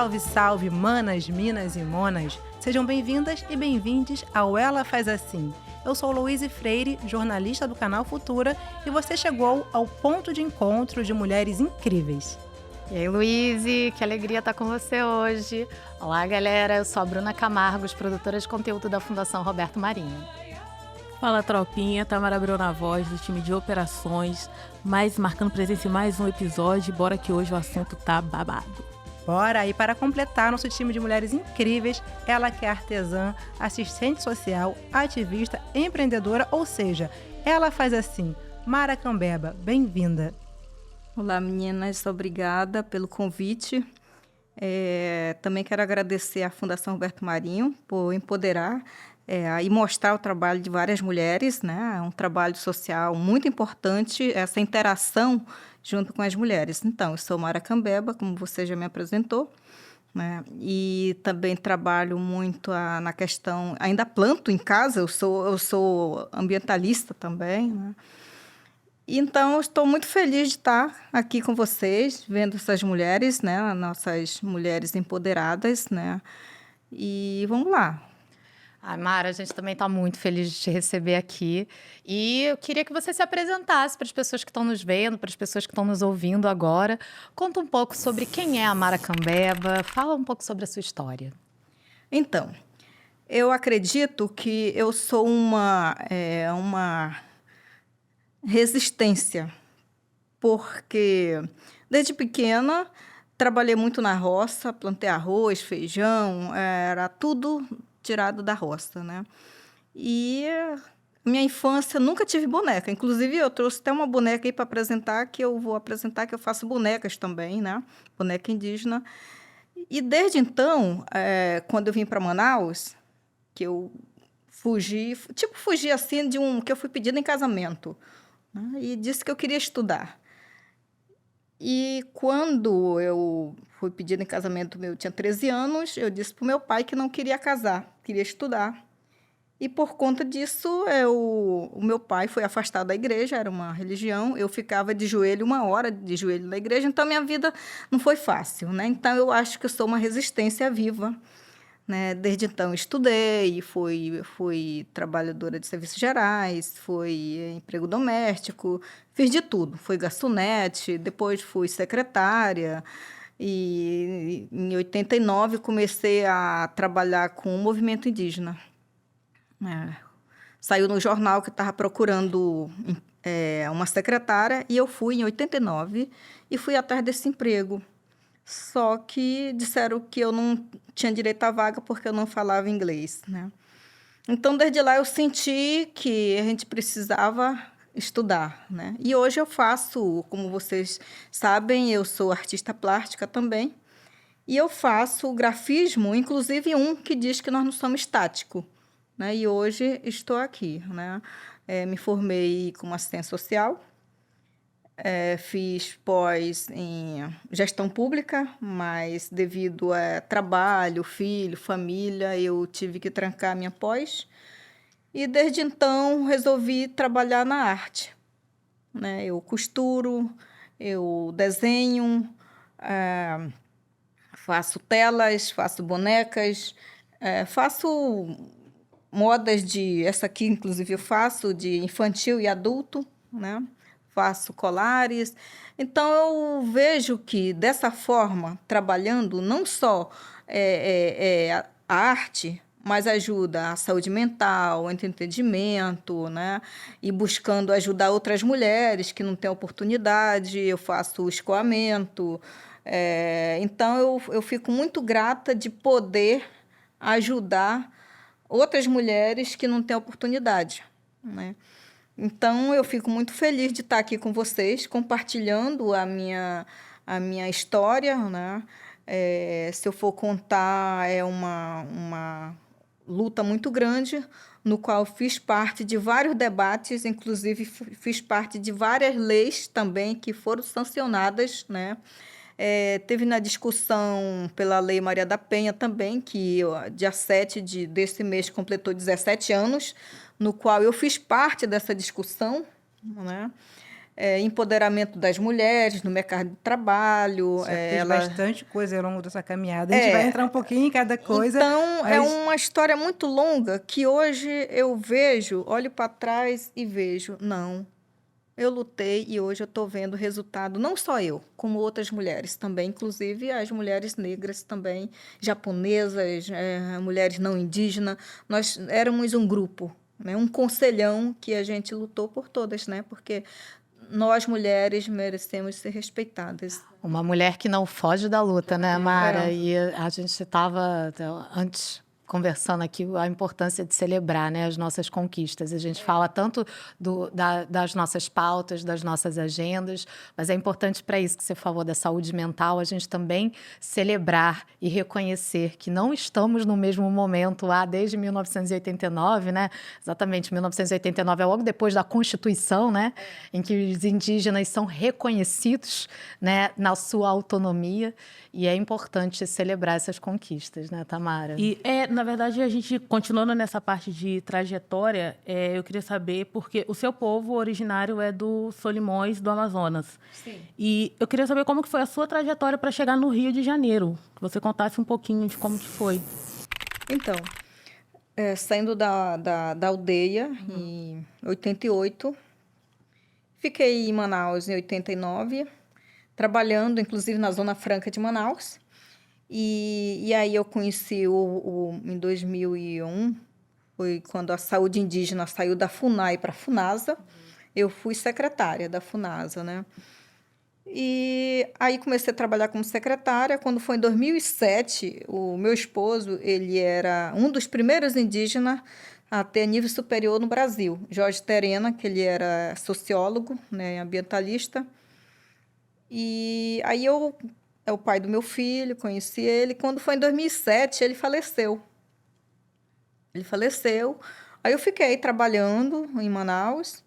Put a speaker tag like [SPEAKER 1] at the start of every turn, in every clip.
[SPEAKER 1] Salve, salve, manas, minas e monas! Sejam bem-vindas e bem-vindes ao Ela Faz Assim. Eu sou Louise Freire, jornalista do canal Futura, e você chegou ao ponto de encontro de mulheres incríveis.
[SPEAKER 2] E aí, Luíse, que alegria estar com você hoje. Olá, galera, eu sou a Bruna Camargos, produtora de conteúdo da Fundação Roberto Marinho.
[SPEAKER 3] Fala, tropinha, Tamara Abreu na voz do time de operações, mas marcando presença em mais um episódio. Bora que hoje o assunto tá babado.
[SPEAKER 1] Bora! E para completar nosso time de mulheres incríveis, ela que é artesã, assistente social, ativista, empreendedora, ou seja, ela faz assim. Mara Cambeba, bem-vinda!
[SPEAKER 4] Olá, meninas, obrigada pelo convite. Também quero agradecer à Fundação Roberto Marinho por empoderar e mostrar o trabalho de várias mulheres, né? É um trabalho social muito importante, essa interação junto com as mulheres. Então, eu sou Mara Cambeba, como você já me apresentou, né? E também trabalho muito na questão... Ainda planto em casa, eu sou ambientalista também, né? Então, eu estou muito feliz de estar aqui com vocês, vendo essas mulheres, né? Nossas mulheres empoderadas, né? E vamos lá.
[SPEAKER 2] Mara, a gente também está muito feliz de te receber aqui. E eu queria que você se apresentasse para as pessoas que estão nos vendo, para as pessoas que estão nos ouvindo agora. Conta um pouco sobre quem é a Mara Cambeba, fala um pouco sobre a sua história.
[SPEAKER 4] Então, eu acredito que eu sou uma resistência, porque desde pequena trabalhei muito na roça, plantei arroz, feijão, era tudo tirado da roça, né? E minha infância nunca tive boneca. Inclusive, eu trouxe até uma boneca aí para apresentar, que eu vou apresentar, que eu faço bonecas também, né? Boneca indígena. E desde então, quando eu vim para Manaus, que eu fugi assim que eu fui pedida em casamento, né? E disse que eu queria estudar. E quando eu fui pedida em casamento, eu tinha 13 anos, eu disse para o meu pai que não queria casar, queria estudar. E por conta disso, o meu pai foi afastado da igreja, era uma religião, eu ficava de joelho 1 hora de joelho na igreja, então minha vida não foi fácil, né? Então eu acho que eu sou uma resistência viva, né? Desde então estudei, fui trabalhadora de serviços gerais, fui emprego doméstico, fiz de tudo. Fui garçonete, depois fui secretária e em 89 comecei a trabalhar com o movimento indígena. Saiu no jornal que estava procurando uma secretária e eu fui em 89 e fui atrás desse emprego. Só que disseram que eu não tinha direito à vaga porque eu não falava inglês, né? Então, desde lá, eu senti que a gente precisava estudar, né? E hoje eu faço, como vocês sabem, eu sou artista plástica também, e eu faço grafismo, inclusive um que diz que nós não somos estáticos, né? E hoje estou aqui, né? Me formei como assistente social, fiz pós em gestão pública, mas devido a trabalho, filho, família, eu tive que trancar a minha pós. E desde então resolvi trabalhar na arte, né? Eu costuro, eu desenho, faço telas, faço bonecas, faço modas essa aqui inclusive eu faço de infantil e adulto, né? Faço colares. Então, eu vejo que, dessa forma, trabalhando não só a arte, mas ajuda a saúde mental, o entendimento, né? E buscando ajudar outras mulheres que não têm oportunidade, eu faço o escoamento. Então, eu fico muito grata de poder ajudar outras mulheres que não têm oportunidade, né? Então, eu fico muito feliz de estar aqui com vocês, compartilhando a minha história, né? Se eu for contar, é uma luta muito grande, no qual fiz parte de vários debates, inclusive fiz parte de várias leis também que foram sancionadas, né? Teve na discussão pela Lei Maria da Penha também, que dia 7 desse mês completou 17 anos, no qual eu fiz parte dessa discussão, né? empoderamento das mulheres no mercado de trabalho.
[SPEAKER 1] Você fez bastante coisa ao longo dessa caminhada. A gente vai entrar um pouquinho em cada coisa.
[SPEAKER 4] Então, é uma história muito longa que hoje eu vejo, olho para trás e vejo, não, eu lutei e hoje eu estou vendo o resultado, não só eu, como outras mulheres também, inclusive as mulheres negras também, japonesas, mulheres não indígenas. Nós éramos um grupo, né, um conselhão que a gente lutou por todas, né, porque nós, mulheres, merecemos ser respeitadas.
[SPEAKER 2] Uma mulher que não foge da luta, né, Mara? E a gente estava antes conversando aqui a importância de celebrar, né, as nossas conquistas. A gente fala tanto das nossas pautas, das nossas agendas, mas é importante para isso que você falou da saúde mental, a gente também celebrar e reconhecer que não estamos no mesmo momento lá desde 1989, né? Exatamente, 1989 é logo depois da Constituição, né, em que os indígenas são reconhecidos, né, na sua autonomia, e é importante celebrar essas conquistas, né, Tamara?
[SPEAKER 3] E, na verdade, a gente, continuando nessa parte de trajetória, eu queria saber, porque o seu povo originário é do Solimões, do Amazonas.
[SPEAKER 4] Sim.
[SPEAKER 3] E eu queria saber como que foi a sua trajetória para chegar no Rio de Janeiro. Que você contasse um pouquinho de como que foi.
[SPEAKER 4] Então, saindo da aldeia em 88, fiquei em Manaus em 89, trabalhando, inclusive, na Zona Franca de Manaus. E aí eu conheci em 2001, foi quando a saúde indígena saiu da FUNAI para a FUNASA. Eu fui secretária da FUNASA, né? E aí comecei a trabalhar como secretária. Quando foi em 2007, o meu esposo, ele era um dos primeiros indígenas a ter nível superior no Brasil. Jorge Terena, que ele era sociólogo, né, ambientalista. E aí é o pai do meu filho, conheci ele. Quando foi em 2007, ele faleceu. Aí eu fiquei trabalhando em Manaus.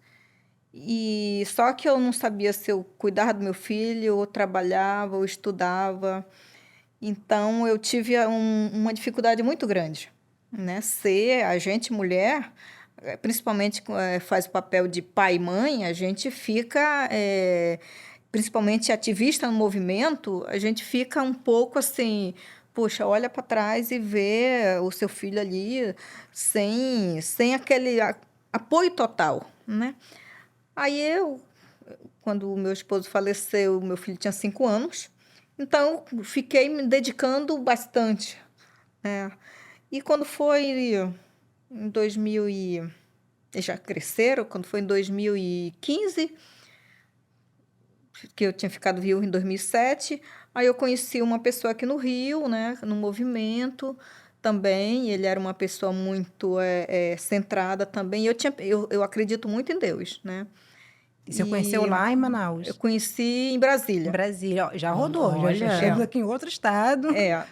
[SPEAKER 4] E só que eu não sabia se eu cuidava do meu filho, ou trabalhava, ou estudava. Então, eu tive uma dificuldade muito grande, né? Ser a gente, mulher, principalmente faz o papel de pai e mãe, a gente fica... principalmente ativista no movimento, a gente fica um pouco assim, poxa, olha para trás e vê o seu filho ali sem aquele apoio total, né? Aí quando o meu esposo faleceu, meu filho tinha 5 anos, então eu fiquei me dedicando bastante, né? E quando foi em 2000 eles já cresceram, quando foi em 2015, que eu tinha ficado viúva em 2007, aí eu conheci uma pessoa aqui no Rio, né, no movimento também. Ele era uma pessoa muito centrada também. Eu acredito muito em Deus, né?
[SPEAKER 1] E você conheceu lá em Manaus?
[SPEAKER 4] Eu conheci em Brasília.
[SPEAKER 1] Em Brasília, ó, já rodou, já
[SPEAKER 3] Olha.
[SPEAKER 1] chegou aqui em outro estado,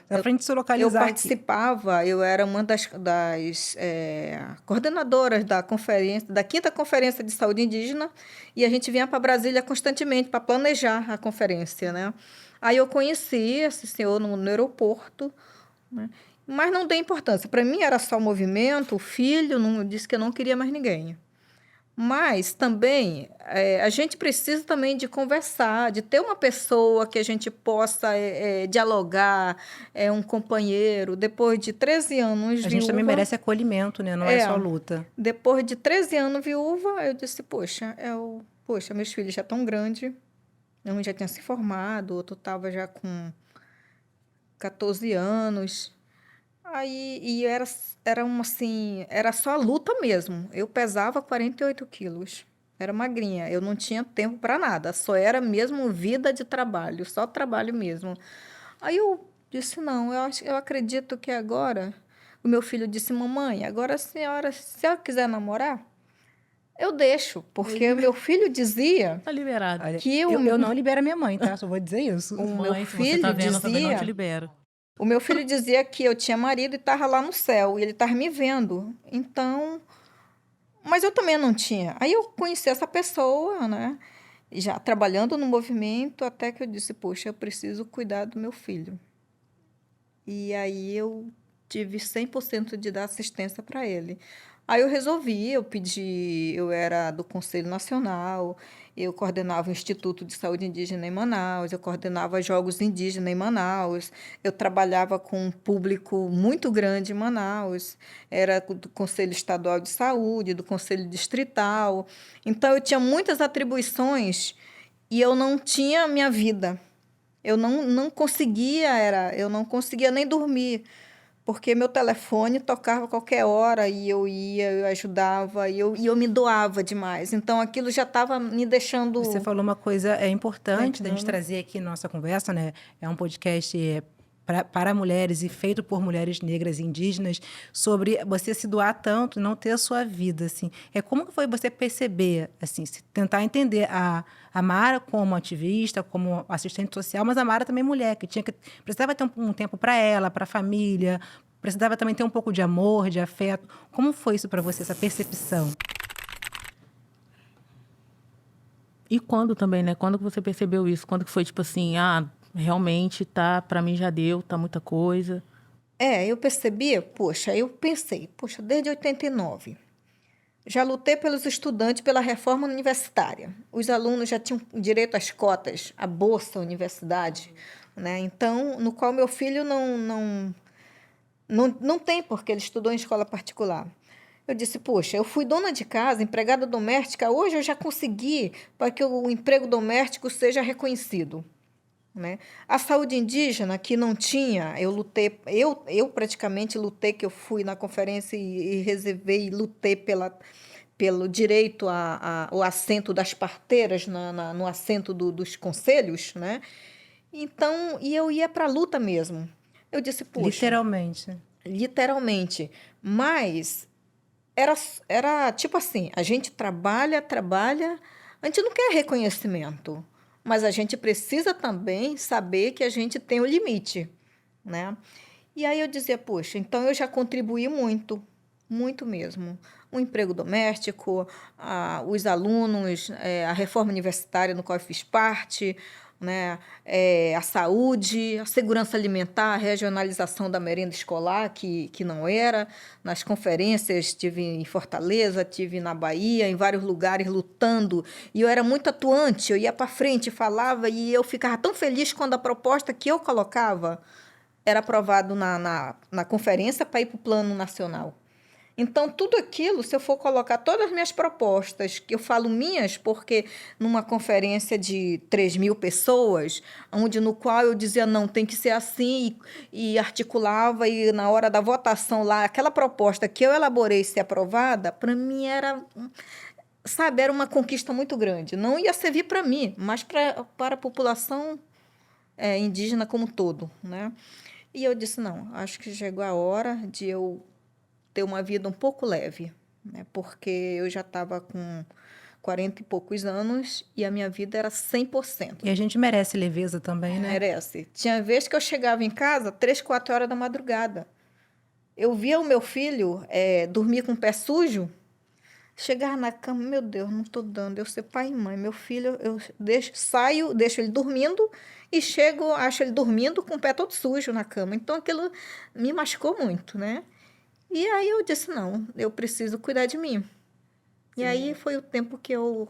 [SPEAKER 1] na frente de se localizar
[SPEAKER 4] Eu
[SPEAKER 1] aqui.
[SPEAKER 4] participava, eu era uma das coordenadoras da conferência, da 5ª Conferência de Saúde Indígena, e a gente vinha para Brasília constantemente para planejar a conferência, né? Aí eu conheci esse senhor no aeroporto, né? Mas não dei importância. Para mim era só o movimento, o filho, disse que eu não queria mais ninguém. Mas também a gente precisa também de conversar, de ter uma pessoa que a gente possa dialogar, um companheiro. Depois de 13 anos viúva...
[SPEAKER 1] A gente também merece acolhimento, né? Não é só luta.
[SPEAKER 4] Depois de 13 anos viúva, eu disse, poxa, meus filhos já estão grandes. Um já tinha se formado, o outro estava já com 14 anos... Aí, era só luta mesmo. Eu pesava 48 quilos. Era magrinha. Eu não tinha tempo para nada. Só era mesmo vida de trabalho. Só trabalho mesmo. Aí eu disse, não, eu acredito que agora... O meu filho disse, mamãe, agora a senhora, se ela quiser namorar, eu deixo. Porque o meu filho dizia...
[SPEAKER 3] Tá liberado.
[SPEAKER 4] Que
[SPEAKER 1] eu não libero a minha mãe, tá? Só vou dizer isso.
[SPEAKER 4] O meu
[SPEAKER 3] Mãe, se
[SPEAKER 4] filho
[SPEAKER 3] você tá vendo, eu
[SPEAKER 4] dizia...
[SPEAKER 3] também não te libero.
[SPEAKER 4] O meu filho dizia que eu tinha marido e estava lá no céu, e ele estava me vendo. Então, mas eu também não tinha. Aí eu conheci essa pessoa, né? Já trabalhando no movimento, até que eu disse, poxa, eu preciso cuidar do meu filho. E aí eu tive 100% de dar assistência para ele. Aí eu resolvi, eu era do Conselho Nacional, eu coordenava o Instituto de Saúde Indígena em Manaus, eu coordenava Jogos Indígenas em Manaus, eu trabalhava com um público muito grande em Manaus, era do Conselho Estadual de Saúde, do Conselho Distrital. Então, eu tinha muitas atribuições e eu não tinha minha vida. Eu não conseguia nem dormir, porque meu telefone tocava a qualquer hora e eu ia, eu ajudava e eu me doava demais. Então, aquilo já estava me deixando...
[SPEAKER 1] Você falou uma coisa importante da gente
[SPEAKER 4] Uhum.
[SPEAKER 1] trazer aqui na nossa conversa, né? É um podcast para mulheres e feito por mulheres negras e indígenas, sobre você se doar tanto e não ter a sua vida, assim. Como que foi você perceber, assim, tentar entender a Mara como ativista, como assistente social, mas a Mara também mulher, que precisava ter um tempo para ela, para a família, precisava também ter um pouco de amor, de afeto. Como foi isso para você, essa percepção?
[SPEAKER 3] E quando também, né? Quando que você percebeu isso? Quando que foi tipo assim, realmente tá, para mim já deu, tá muita coisa.
[SPEAKER 4] Eu percebi, eu pensei, desde 89, já lutei pelos estudantes pela reforma universitária. Os alunos já tinham direito às cotas, à bolsa universidade, né? Então, no qual meu filho não tem, porque ele estudou em escola particular. Eu disse, eu fui dona de casa, empregada doméstica, hoje eu já consegui para que o emprego doméstico seja reconhecido, né? A saúde indígena, que não tinha, eu lutei, eu praticamente lutei, que eu fui na conferência e reservei e lutei pelo direito ao assento das parteiras no assento dos conselhos, né? Então, e eu ia para a luta mesmo. Eu disse,
[SPEAKER 1] Literalmente.
[SPEAKER 4] literalmente, mas era tipo assim, a gente trabalha, a gente não quer reconhecimento, mas a gente precisa também saber que a gente tem um limite, né? E aí eu dizia, então eu já contribuí muito, muito mesmo. O emprego doméstico, os alunos, a reforma universitária no qual eu fiz parte, né? A saúde, a segurança alimentar, a regionalização da merenda escolar, que não era. Nas conferências, estive em Fortaleza, estive na Bahia, em vários lugares lutando. E eu era muito atuante, eu ia para frente, falava, e eu ficava tão feliz quando a proposta que eu colocava era aprovado na conferência para ir para o plano nacional. Então, tudo aquilo, se eu for colocar todas as minhas propostas, que eu falo minhas, porque numa conferência de 3.000 pessoas, no qual eu dizia, não, tem que ser assim, e articulava, e na hora da votação lá, aquela proposta que eu elaborei ser aprovada, para mim era, sabe, era uma conquista muito grande. Não ia servir para mim, mas para a população indígena como um todo, né? E eu disse, não, acho que chegou a hora de eu ter uma vida um pouco leve, né? Porque eu já estava com 40 e poucos anos e a minha vida era 100%.
[SPEAKER 1] E a gente merece leveza também, né?
[SPEAKER 4] Merece. Tinha vez que eu chegava em casa 3, 4 horas da madrugada. Eu via o meu filho dormir com o pé sujo, chegar na cama, meu Deus, não estou dando, eu ser pai e mãe. Meu filho, eu deixo ele dormindo e chego, acho ele dormindo com o pé todo sujo na cama. Então, aquilo me machucou muito, né? E aí eu disse, não, eu preciso cuidar de mim. E aí foi o tempo que eu...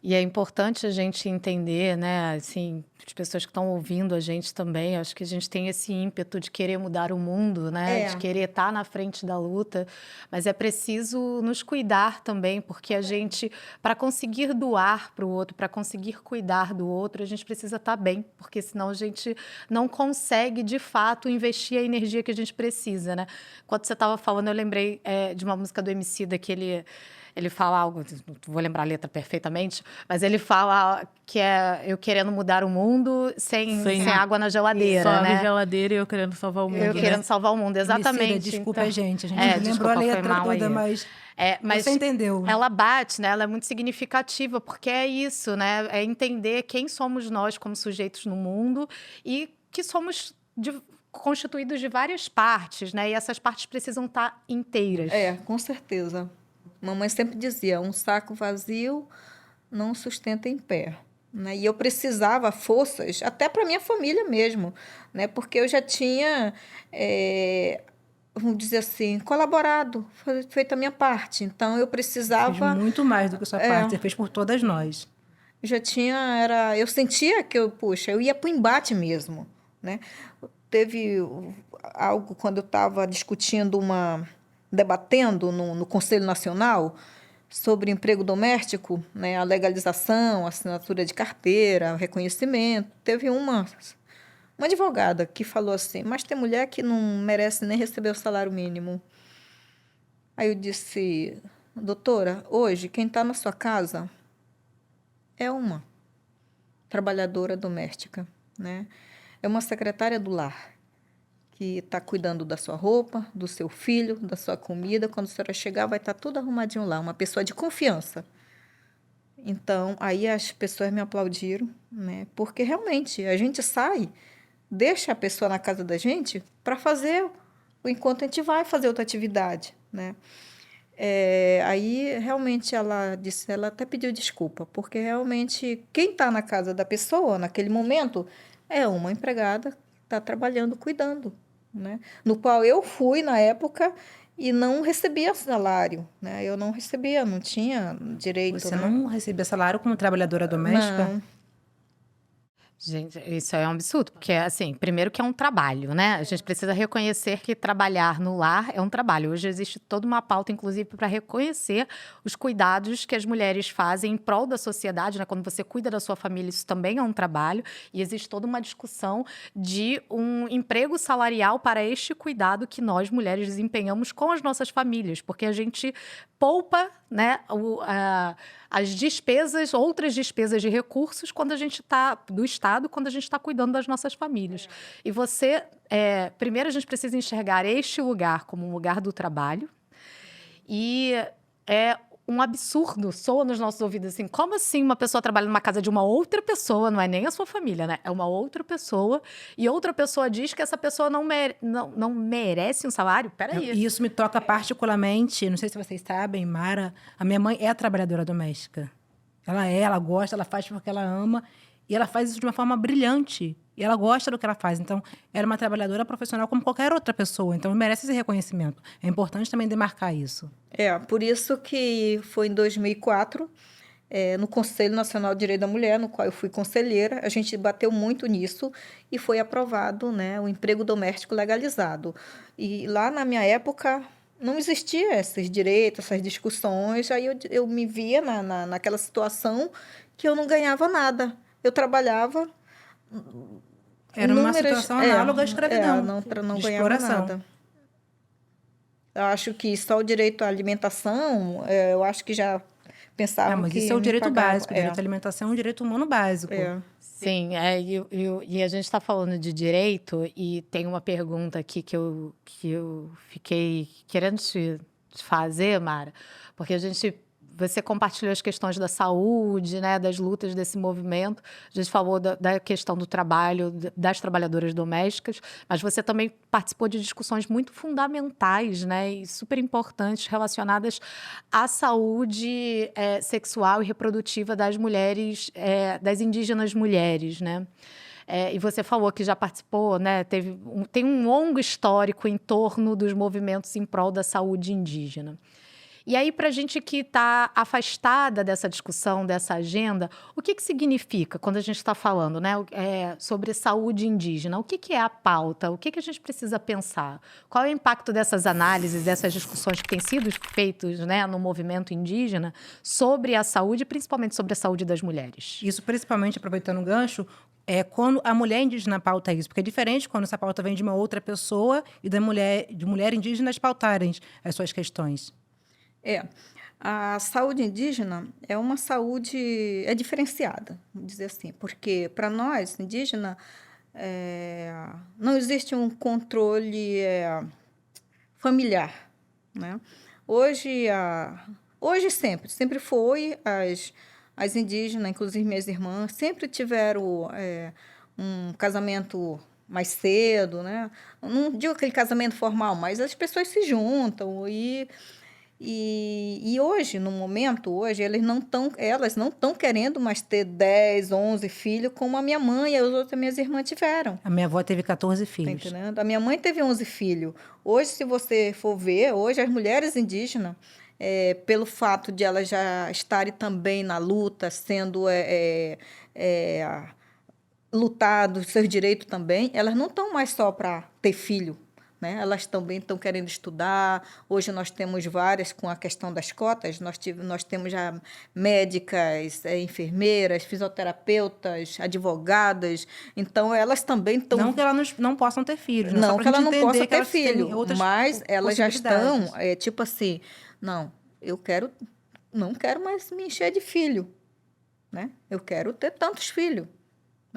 [SPEAKER 2] E é importante a gente entender, né, assim, as pessoas que estão ouvindo a gente também, acho que a gente tem esse ímpeto de querer mudar o mundo, né, de querer estar na frente da luta, mas é preciso nos cuidar também, porque a gente, para conseguir doar para o outro, para conseguir cuidar do outro, a gente precisa estar bem, porque senão a gente não consegue, de fato, investir a energia que a gente precisa, né. Quando você estava falando, eu lembrei de uma música do Emicida que ele fala algo, não vou lembrar a letra perfeitamente, mas ele fala que é eu querendo mudar o mundo sem água na geladeira,
[SPEAKER 3] Só
[SPEAKER 2] né?
[SPEAKER 3] na geladeira e eu querendo salvar o mundo.
[SPEAKER 2] Eu querendo salvar o mundo, exatamente.
[SPEAKER 1] Emicida, desculpa,
[SPEAKER 2] então,
[SPEAKER 1] gente. A gente não lembrou a letra toda, mas você entendeu.
[SPEAKER 2] Ela bate, né? Ela é muito significativa, porque é isso, né? É entender quem somos nós como sujeitos no mundo e que somos constituídos de várias partes, né? E essas partes precisam estar inteiras.
[SPEAKER 4] Com certeza. Mamãe sempre dizia, um saco vazio não sustenta em pé, né? E eu precisava forças, até para minha família mesmo, né? Porque eu já tinha vamos dizer assim, colaborado, feito a minha parte. Então, eu
[SPEAKER 1] Fiz
[SPEAKER 4] precisava...
[SPEAKER 1] muito mais do que a sua parte, você fez por todas nós.
[SPEAKER 4] Eu sentia que eu ia para o embate mesmo, né? Teve algo quando eu estava debatendo no Conselho Nacional sobre emprego doméstico, né? A legalização, a assinatura de carteira, o reconhecimento. Teve uma advogada que falou assim, mas tem mulher que não merece nem receber o salário mínimo. Aí eu disse, doutora, hoje quem está na sua casa é uma trabalhadora doméstica, né? É uma secretária do lar que está cuidando da sua roupa, do seu filho, da sua comida. Quando a senhora chegar, vai estar tudo arrumadinho lá. Uma pessoa de confiança. Então, aí as pessoas me aplaudiram, né? Porque realmente a gente sai, deixa a pessoa na casa da gente para fazer enquanto a gente vai fazer outra atividade, né? Aí realmente ela até pediu desculpa, porque realmente quem está na casa da pessoa naquele momento é uma empregada que está trabalhando, cuidando, né? No qual eu fui na época e não recebia salário, né? Eu não recebia, não tinha direito,
[SPEAKER 1] Você
[SPEAKER 4] né?
[SPEAKER 1] não recebia salário como trabalhadora doméstica?
[SPEAKER 4] Não.
[SPEAKER 2] Gente, isso é um absurdo, porque, assim, primeiro que é um trabalho, né? A gente precisa reconhecer que trabalhar no lar é um trabalho. Hoje existe toda uma pauta, inclusive, para reconhecer os cuidados que as mulheres fazem em prol da sociedade, né? Quando você cuida da sua família, isso também é um trabalho. E existe toda uma discussão de um emprego salarial para este cuidado que nós, mulheres, desempenhamos com as nossas famílias, porque a gente poupa, né, as despesas, outras despesas de recursos quando a gente está do Estado, quando a gente está cuidando das nossas famílias. E primeiro a gente precisa enxergar este lugar como um lugar do trabalho, e é um absurdo, soa nos nossos ouvidos assim, como assim uma pessoa trabalha numa casa de uma outra pessoa, não é nem a sua família, né? É uma outra pessoa, e outra pessoa diz que essa pessoa não merece um salário? Peraí.
[SPEAKER 1] E isso me toca particularmente, não sei se vocês sabem, Mara, a minha mãe é trabalhadora doméstica. Ela gosta, ela faz porque ela ama, e ela faz isso de uma forma brilhante. E ela gosta do que ela faz. Então, ela é uma trabalhadora profissional como qualquer outra pessoa. Então, merece esse reconhecimento. É importante também demarcar isso.
[SPEAKER 4] Por isso que foi em 2004, no Conselho Nacional de Direito da Mulher, no qual eu fui conselheira, a gente bateu muito nisso e foi aprovado, né, o emprego doméstico legalizado. E lá na minha época não existia esses direitos, essas discussões. Aí eu me via naquela situação que eu não ganhava nada. Eu trabalhava...
[SPEAKER 1] Era uma situação análoga à escravidão,
[SPEAKER 4] não
[SPEAKER 1] de
[SPEAKER 4] ganhava
[SPEAKER 1] exploração.
[SPEAKER 4] nada. Eu acho que só o direito à alimentação, eu acho que já pensavam
[SPEAKER 1] Mas
[SPEAKER 4] que
[SPEAKER 1] isso é o
[SPEAKER 4] me
[SPEAKER 1] direito
[SPEAKER 4] pagavam.
[SPEAKER 1] básico. O direito à alimentação é um direito humano básico.
[SPEAKER 2] Sim, e a gente está falando de direito, e tem uma pergunta aqui que eu fiquei querendo te fazer, Mara, porque você compartilhou as questões da saúde, né, das lutas desse movimento. A gente falou da questão do trabalho das trabalhadoras domésticas, mas você também participou de discussões muito fundamentais, né, e super importantes relacionadas à saúde sexual e reprodutiva das mulheres, das indígenas mulheres, né? E você falou que já participou, né? Tem um longo histórico em torno dos movimentos em prol da saúde indígena. E aí, para a gente que está afastada dessa discussão, dessa agenda, o que significa quando a gente está falando, né, sobre saúde indígena? O que é a pauta? O que a gente precisa pensar? Qual é o impacto dessas análises, dessas discussões que têm sido feitas, né, no movimento indígena sobre a saúde, principalmente sobre a saúde das mulheres?
[SPEAKER 1] Isso, principalmente, aproveitando o gancho, é quando a mulher indígena pauta isso. Porque é diferente quando essa pauta vem de uma outra pessoa e de mulher indígenas pautarem as suas questões.
[SPEAKER 4] A saúde indígena é uma saúde diferenciada, vamos dizer assim, porque para nós, indígena, não existe um controle familiar, né? Hoje sempre foi, as indígenas, inclusive minhas irmãs, sempre tiveram um casamento mais cedo, né? Não digo aquele casamento formal, mas as pessoas se juntam E hoje, no momento, hoje, elas não estão querendo mais ter 10, 11 filhos, como a minha mãe e as outras minhas irmãs tiveram.
[SPEAKER 1] A minha avó teve 14
[SPEAKER 4] Tá
[SPEAKER 1] filhos.
[SPEAKER 4] entendendo? A minha mãe teve 11 filhos. Hoje, se você for ver, hoje as mulheres indígenas, pelo fato de elas já estarem também na luta, sendo lutado seus direitos também, elas não estão mais só para ter filho, né? Elas também estão querendo estudar. Hoje nós temos várias com a questão das cotas. Nós temos já médicas, enfermeiras, fisioterapeutas, advogadas. Então, elas também estão...
[SPEAKER 1] Não que elas não possam ter filhos, né? Só
[SPEAKER 4] Não
[SPEAKER 1] pra
[SPEAKER 4] que ela
[SPEAKER 1] gente
[SPEAKER 4] não
[SPEAKER 1] entender
[SPEAKER 4] possa
[SPEAKER 1] que
[SPEAKER 4] ter
[SPEAKER 1] elas têm
[SPEAKER 4] filho,
[SPEAKER 1] outras
[SPEAKER 4] mas elas já estão,
[SPEAKER 1] possibilidades.
[SPEAKER 4] tipo assim, não, não quero mais me encher de filho, né? Eu quero ter tantos filhos.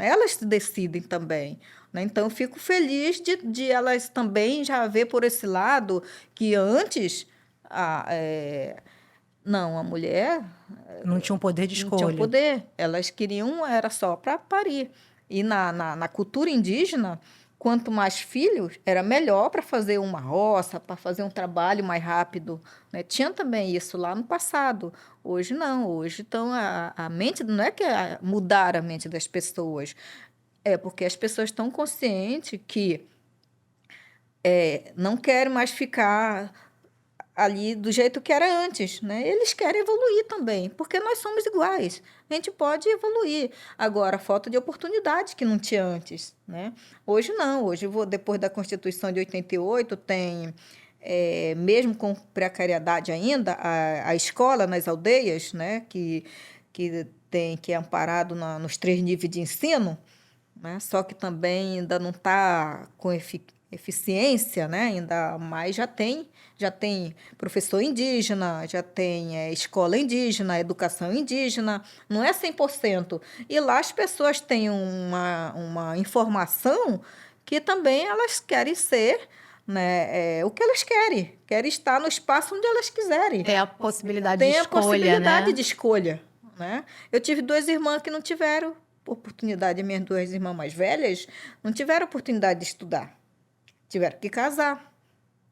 [SPEAKER 4] Elas decidem também, né? Então, eu fico feliz de elas também já ver por esse lado que antes, não, a mulher
[SPEAKER 1] Não tinha um poder de
[SPEAKER 4] não tinha
[SPEAKER 1] escolha.
[SPEAKER 4] poder. Elas queriam, era só para parir. E na cultura indígena, quanto mais filhos, era melhor para fazer uma roça, para fazer um trabalho mais rápido, né? Tinha também isso lá no passado. Hoje não. Hoje, então, a mente não é que mudar a mente das pessoas, é porque as pessoas estão conscientes que não querem mais ficar ali do jeito que era antes, né? Eles querem evoluir também, porque nós somos iguais. A gente pode evoluir. Agora, falta de oportunidade que não tinha antes, né? Hoje não. Hoje, depois da Constituição de 88, tem, mesmo com precariedade ainda, a escola nas aldeias, né? Que é amparado nos 3 níveis de ensino, né? Só que também ainda não está com eficiência, né? Ainda mais já tem professor indígena, já tem escola indígena, educação indígena, não é 100%. E lá as pessoas têm uma informação que também elas querem ser, né, o que elas querem estar no espaço onde elas quiserem.
[SPEAKER 2] Tem a possibilidade
[SPEAKER 4] Tem
[SPEAKER 2] de
[SPEAKER 4] a
[SPEAKER 2] escolha,
[SPEAKER 4] possibilidade
[SPEAKER 2] né?
[SPEAKER 4] de escolha, né? Eu tive 2 irmãs que não tiveram oportunidade, minhas 2 irmãs mais velhas não tiveram oportunidade de estudar, tiveram que casar,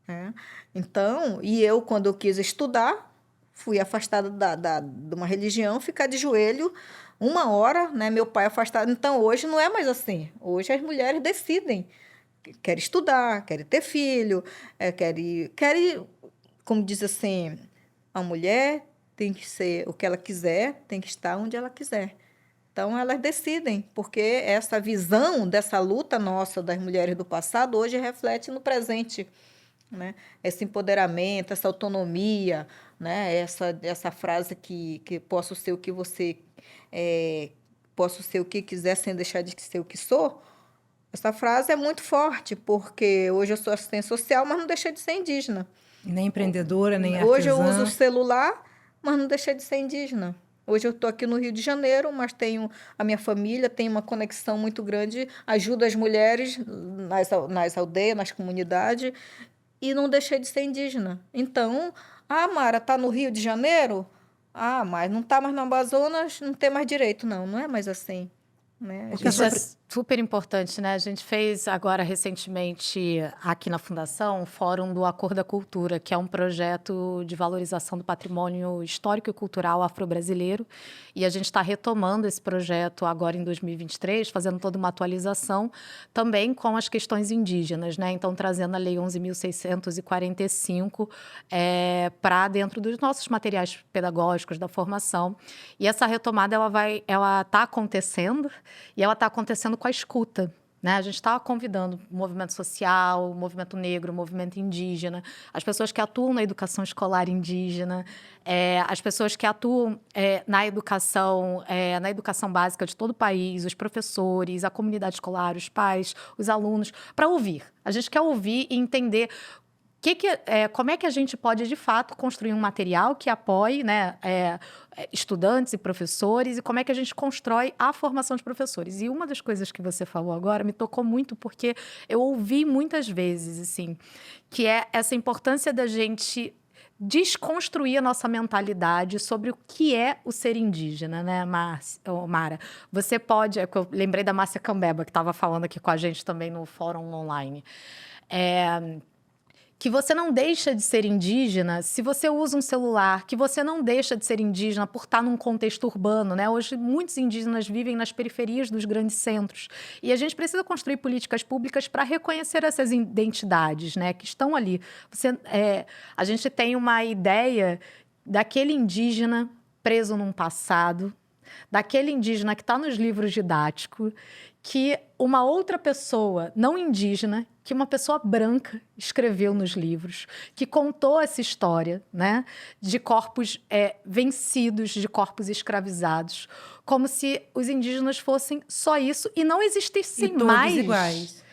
[SPEAKER 4] né? Então, e eu, quando eu quis estudar, fui afastada de uma religião, ficar de joelho 1 hora, né? Meu pai afastado. Então, hoje não é mais assim. Hoje as mulheres decidem, querem estudar, querem ter filho, querem, como diz assim, a mulher tem que ser o que ela quiser, tem que estar onde ela quiser. Então, elas decidem, porque essa visão dessa luta nossa das mulheres do passado hoje reflete no presente, né? Esse empoderamento, essa autonomia, né? Essa frase que posso ser o que você posso ser o que quiser sem deixar de ser o que sou. Essa frase é muito forte, porque hoje eu sou assistente social, mas não deixei de ser indígena.
[SPEAKER 1] Nem empreendedora, nem artesã.
[SPEAKER 4] Hoje eu uso o celular, mas não deixei de ser indígena. Hoje eu estou aqui no Rio de Janeiro, mas tenho a minha família, tenho uma conexão muito grande, ajudo as mulheres nas aldeias, nas comunidades, e não deixei de ser indígena. Então, Mara, está no Rio de Janeiro? Mas não está mais no Amazonas, não tem mais direito. Não, não é mais assim, né?
[SPEAKER 2] Isso é super importante, né? A gente fez agora recentemente aqui na Fundação o Fórum do Acordo da Cultura, que é um projeto de valorização do patrimônio histórico e cultural afro-brasileiro. E a gente está retomando esse projeto agora em 2023, fazendo toda uma atualização também com as questões indígenas, né? Então, trazendo a Lei 11.645 para dentro dos nossos materiais pedagógicos da formação. E essa retomada ela está acontecendo, e ela está acontecendo com a escuta, né? A gente está convidando o movimento social, o movimento negro, o movimento indígena, as pessoas que atuam na educação escolar indígena, as pessoas que atuam na educação básica de todo o país, os professores, a comunidade escolar, os pais, os alunos, para ouvir. A gente quer ouvir e entender como é que a gente pode, de fato, construir um material que apoie, né, estudantes e professores, e como é que a gente constrói a formação de professores. E uma das coisas que você falou agora me tocou muito, porque eu ouvi muitas vezes, assim, que é essa importância da gente desconstruir a nossa mentalidade sobre o que é o ser indígena, né, Mara? Você pode... Eu lembrei da Márcia Cambeba, que estava falando aqui com a gente também no fórum online. que você não deixa de ser indígena se você usa um celular, que você não deixa de ser indígena por estar num contexto urbano, né? Hoje, muitos indígenas vivem nas periferias dos grandes centros. E a gente precisa construir políticas públicas para reconhecer essas identidades, né? Que estão ali. A gente tem uma ideia daquele indígena preso num passado, daquele indígena que está nos livros didáticos, que uma outra pessoa não indígena, que uma pessoa branca escreveu nos livros, que contou essa história, né, de corpos vencidos, de corpos escravizados, como se os indígenas fossem só isso e não existissem
[SPEAKER 1] todos
[SPEAKER 2] mais.
[SPEAKER 1] Iguais.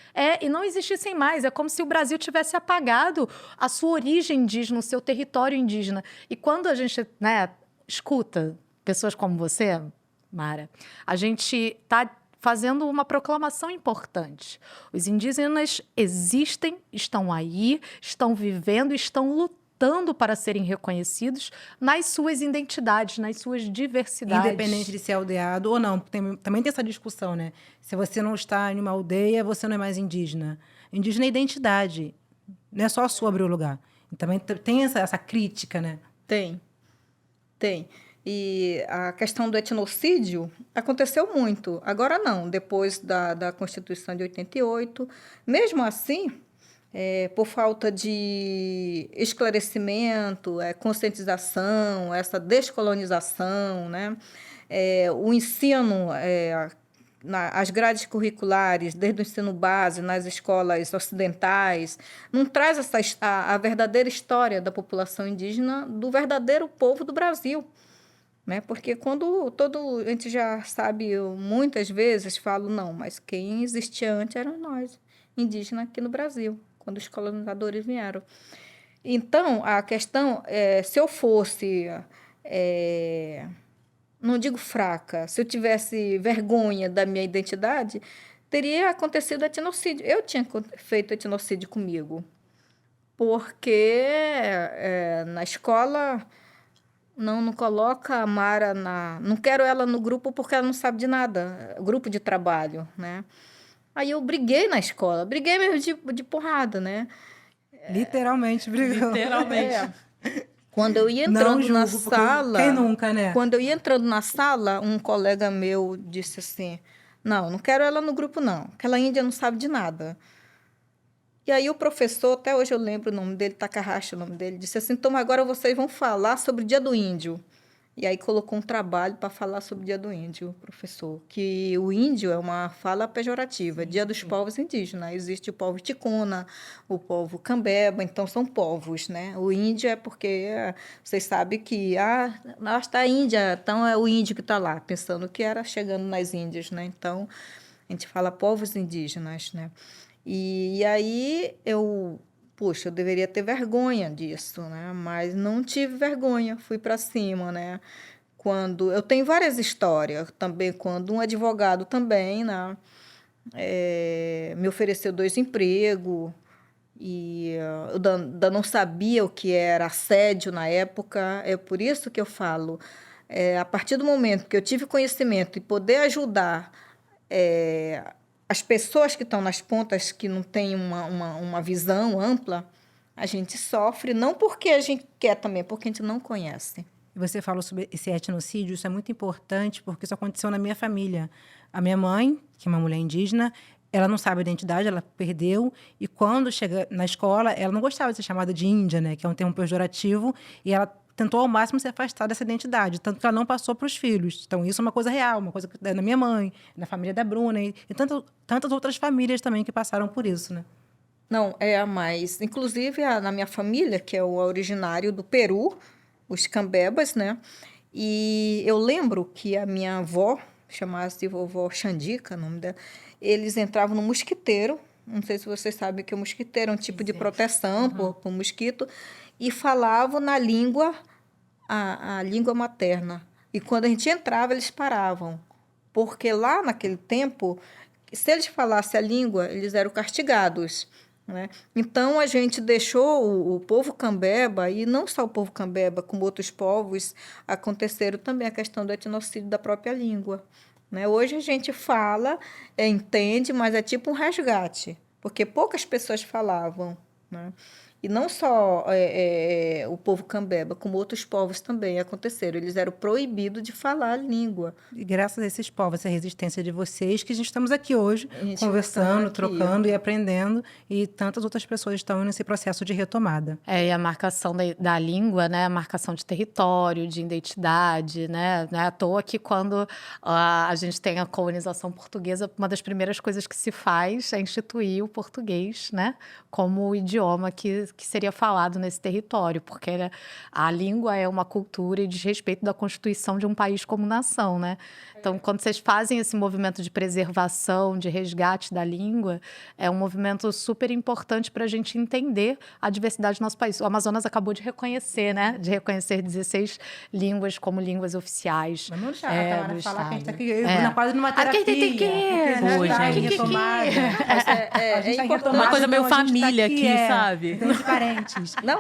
[SPEAKER 2] E não existissem mais. É como se o Brasil tivesse apagado a sua origem indígena, o seu território indígena. E quando a gente, né, escuta pessoas como você, Mara, a gente está fazendo uma proclamação importante. Os indígenas existem, estão aí, estão vivendo, estão lutando para serem reconhecidos nas suas identidades, nas suas diversidades.
[SPEAKER 1] Independente de ser aldeado ou não. Também tem essa discussão, né? Se você não está em uma aldeia, você não é mais indígena. Indígena é identidade. Não é só sobre o lugar. E também tem essa crítica, né?
[SPEAKER 4] Tem. E a questão do etnocídio aconteceu muito. Agora não, depois da Constituição de 88. Mesmo assim, por falta de esclarecimento, conscientização, essa descolonização, né? O ensino, as grades curriculares, desde o ensino base, nas escolas ocidentais, não traz a verdadeira história da população indígena, do verdadeiro povo do Brasil. Né? Porque a gente já sabe, muitas vezes falo, não, mas quem existia antes eram nós, indígenas aqui no Brasil, quando os colonizadores vieram. Então, a questão se eu fosse, não digo fraca, se eu tivesse vergonha da minha identidade, teria acontecido etnocídio. Eu tinha feito etnocídio comigo, porque na escola... Não coloca a Mara não quero ela no grupo porque ela não sabe de nada, grupo de trabalho, né? Aí eu briguei na escola, briguei mesmo de porrada, né?
[SPEAKER 1] Literalmente brigou.
[SPEAKER 3] Literalmente.
[SPEAKER 4] Quando eu ia entrando na
[SPEAKER 1] julgo,
[SPEAKER 4] sala...
[SPEAKER 1] Quem nunca, né?
[SPEAKER 4] Quando eu ia entrando na sala, um colega meu disse assim, não quero ela no grupo não, aquela índia não sabe de nada. E aí o professor, até hoje eu lembro o nome dele, Takahashi, o nome dele, disse assim, então agora vocês vão falar sobre o Dia do Índio. E aí colocou um trabalho para falar sobre o Dia do Índio, professor. Que o índio é uma fala pejorativa, Dia dos Povos Indígenas. Existe o povo ticuna, o povo cambeba, então são povos, né? O índio é porque vocês sabem que está a Índia, então é o índio que está lá, pensando que era chegando nas Índias, né? Então, a gente fala povos indígenas, né? E aí eu deveria ter vergonha disso, né? Mas não tive vergonha, fui para cima, né? Eu tenho várias histórias também, quando um advogado também, né? Me ofereceu 2 empregos e eu ainda não sabia o que era assédio na época. É por isso que eu falo, a partir do momento que eu tive conhecimento e poder ajudar as pessoas que estão nas pontas, que não têm uma visão ampla, a gente sofre, não porque a gente quer também, porque a gente não conhece.
[SPEAKER 1] Você falou sobre esse etnocídio, isso é muito importante, porque isso aconteceu na minha família. A minha mãe, que é uma mulher indígena, ela não sabe a identidade, ela perdeu, e quando chega na escola, ela não gostava de ser chamada de índia, né, que é um termo pejorativo, e ela tentou ao máximo se afastar dessa identidade, tanto que ela não passou para os filhos. Então, isso é uma coisa real, uma coisa que é na minha mãe, na família da Bruna, e tantas outras famílias também que passaram por isso, né?
[SPEAKER 4] Não, mas inclusive na minha família, que é o originário do Peru, os cambebas, né? E eu lembro que a minha avó, chamava-se vovó Xandica, o nome dela, eles entravam no mosquiteiro, não sei se vocês sabem que o mosquiteiro é um tipo de proteção por mosquito, e falavam na língua, a língua materna. E quando a gente entrava, eles paravam. Porque lá naquele tempo, se eles falassem a língua, eles eram castigados, né? Então, a gente deixou o povo cambeba, e não só o povo cambeba, como outros povos, aconteceram também a questão do etnocídio da própria língua, né? Hoje a gente fala, entende, mas é tipo um resgate, porque poucas pessoas falavam, né? E não só o povo cambeba, como outros povos também aconteceram. Eles eram proibidos de falar a língua.
[SPEAKER 1] E graças a esses povos, essa resistência de vocês, que a gente estamos aqui hoje,
[SPEAKER 4] A gente
[SPEAKER 1] conversando,
[SPEAKER 4] está aqui.
[SPEAKER 1] trocando e aprendendo, e tantas outras pessoas estão nesse processo de retomada.
[SPEAKER 2] E a marcação da língua, né? A marcação de território, de identidade, né? Não é à toa que quando a gente tem a colonização portuguesa, uma das primeiras coisas que se faz é instituir o português, né? Como o idioma que seria falado nesse território, porque a língua é uma cultura e diz respeito da constituição de um país como nação, né? Então, quando vocês fazem esse movimento de preservação, de resgate da língua, é um movimento super importante para a gente entender a diversidade do nosso país. O Amazonas acabou de reconhecer, né? De reconhecer 16 línguas como línguas oficiais.
[SPEAKER 1] Mas não deixa
[SPEAKER 2] do
[SPEAKER 1] falar que a gente está
[SPEAKER 2] estado.
[SPEAKER 1] aqui quase numa terapia.
[SPEAKER 2] Tem que...
[SPEAKER 3] Foi,
[SPEAKER 1] Está em
[SPEAKER 3] gente.
[SPEAKER 1] retomada. A gente tá em retomada,
[SPEAKER 3] Uma coisa meio
[SPEAKER 1] não, a gente tá
[SPEAKER 3] família aqui, sabe?
[SPEAKER 1] Tem de parentes.
[SPEAKER 4] Não,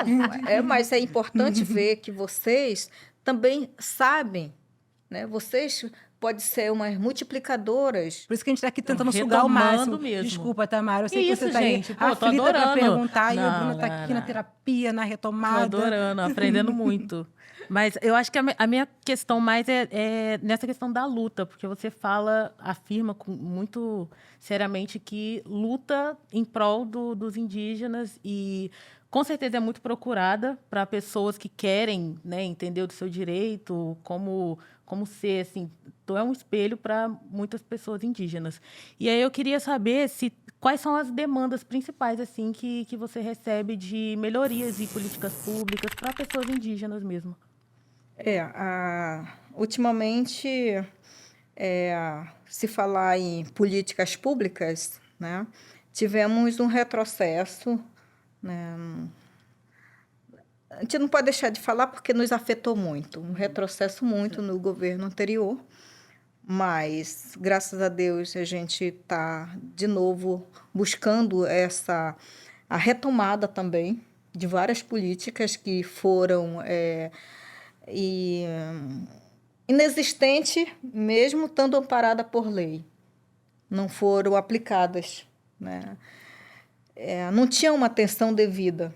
[SPEAKER 4] mas é importante ver que vocês também sabem, né? Vocês podem ser umas multiplicadoras.
[SPEAKER 1] Por isso que a gente está aqui tentando
[SPEAKER 3] Então,
[SPEAKER 1] sugar o
[SPEAKER 3] retomando
[SPEAKER 1] máximo.
[SPEAKER 3] mesmo.
[SPEAKER 1] Desculpa, Tamara. Eu sei
[SPEAKER 3] Que
[SPEAKER 1] que você
[SPEAKER 3] isso,
[SPEAKER 1] está aí
[SPEAKER 3] gente? Pô, tô
[SPEAKER 1] aflita para
[SPEAKER 3] adorando.
[SPEAKER 1] perguntar. E a
[SPEAKER 3] Não,
[SPEAKER 1] Bruna está aqui
[SPEAKER 3] não.
[SPEAKER 1] na terapia, na
[SPEAKER 3] Tô
[SPEAKER 1] retomada.
[SPEAKER 3] adorando, aprendendo muito. Mas eu acho que a minha questão mais é nessa questão da luta, porque você afirma muito seriamente que luta em prol dos indígenas e com certeza é muito procurada para pessoas que querem, né, entender do seu direito, como ser, assim, tu é um espelho para muitas pessoas indígenas. E aí eu queria saber quais são as demandas principais, assim, que você recebe de melhorias e políticas públicas para pessoas indígenas mesmo.
[SPEAKER 4] Ultimamente, se falar em políticas públicas, né, tivemos um retrocesso, né, a gente não pode deixar de falar porque nos afetou muito, um retrocesso muito no governo anterior, mas, graças a Deus, a gente está, de novo, buscando a retomada também de várias políticas que foram inexistentes, mesmo estando amparadas por lei, não foram aplicadas, né? Não tinha uma atenção devida.